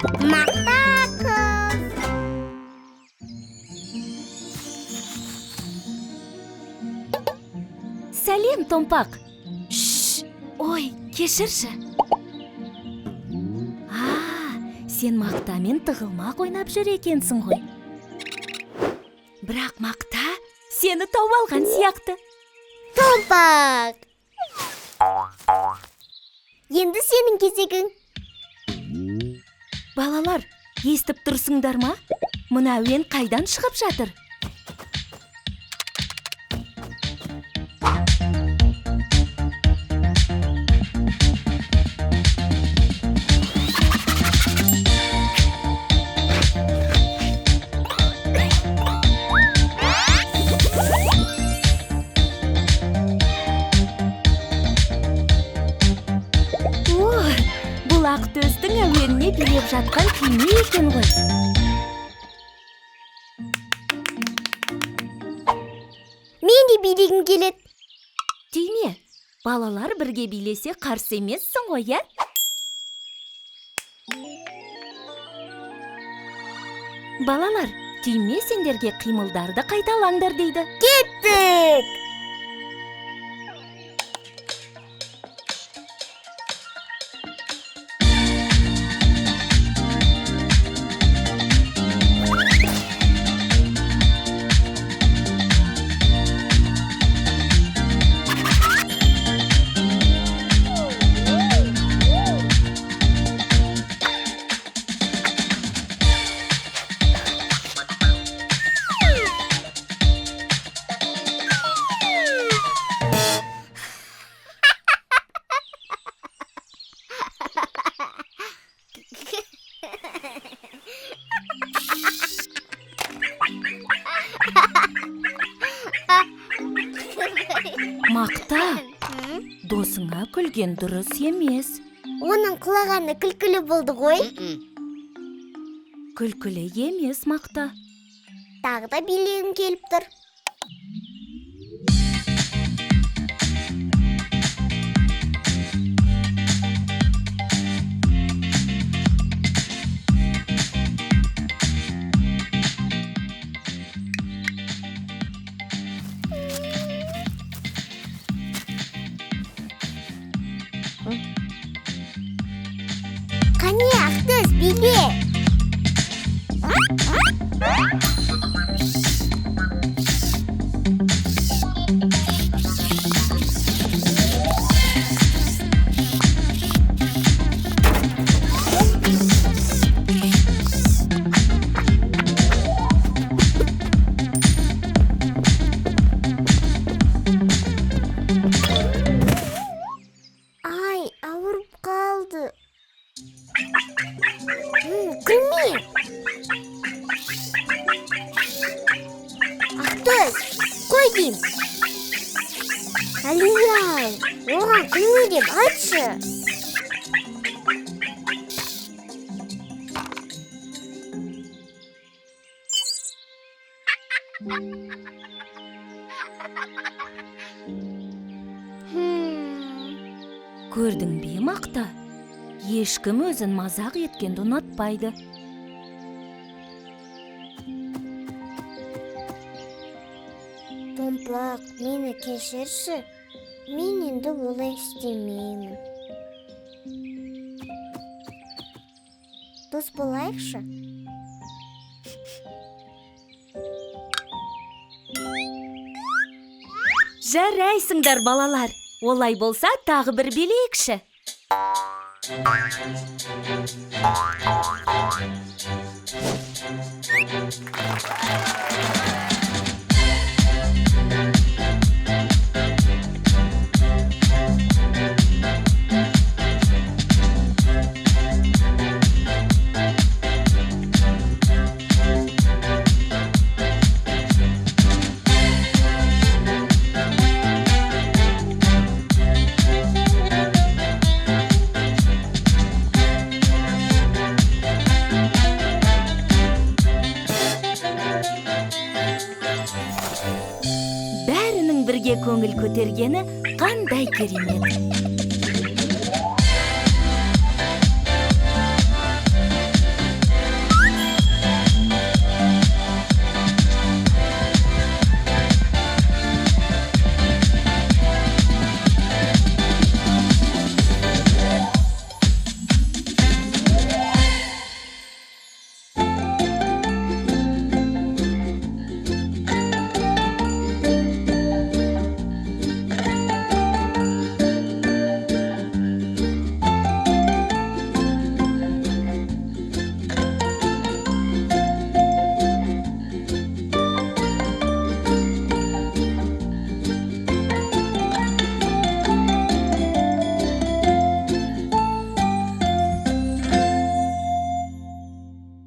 Мақта қыз. Сәлем, Томпақ. Ой, кешірші. Сен мақтамен тығылмақ ойнап жүр екенсің ғой. Бірақ мақта сені тауып алған сияқты. Томпақ. Енді сенің кезегің. Балалар, естіп тұрсыңдар ма? Мына әуен қайдан шығып жатыр? Бұл Ақтөстің әуеніне билеп жатқан күйме екен ғой. Мен де билегім келеді. Түйме, балалар бірге билесе қарсы емессің ғой, ә? Балалар, түйме сендерге қимылдарды қайталаңдар дейді. Кеттік! Мақта, досыңа күлген дұрыс емес. Оның құлағаны күлкілі болды ғой. Күлкілі емес, Мақта. Тағы да билегім келіп тұр. Қане, Ақтөс, биле! Ай, ауырып қалды. Күлме! Ақтөс, қой дейм. Әлия, оған күлме деп айтшы. Көрдің бе, Мақта? Ешкім өзін мазақ еткенді ұнатпайды. Томпақ, мені кешірші. Мен енді олай істемеймін. Дос болайықшы. Жарайсыңдар, балалар. Олай болса, тағы бір билейікші. Бәрінің бірге көңіл көтергені қандай керемет.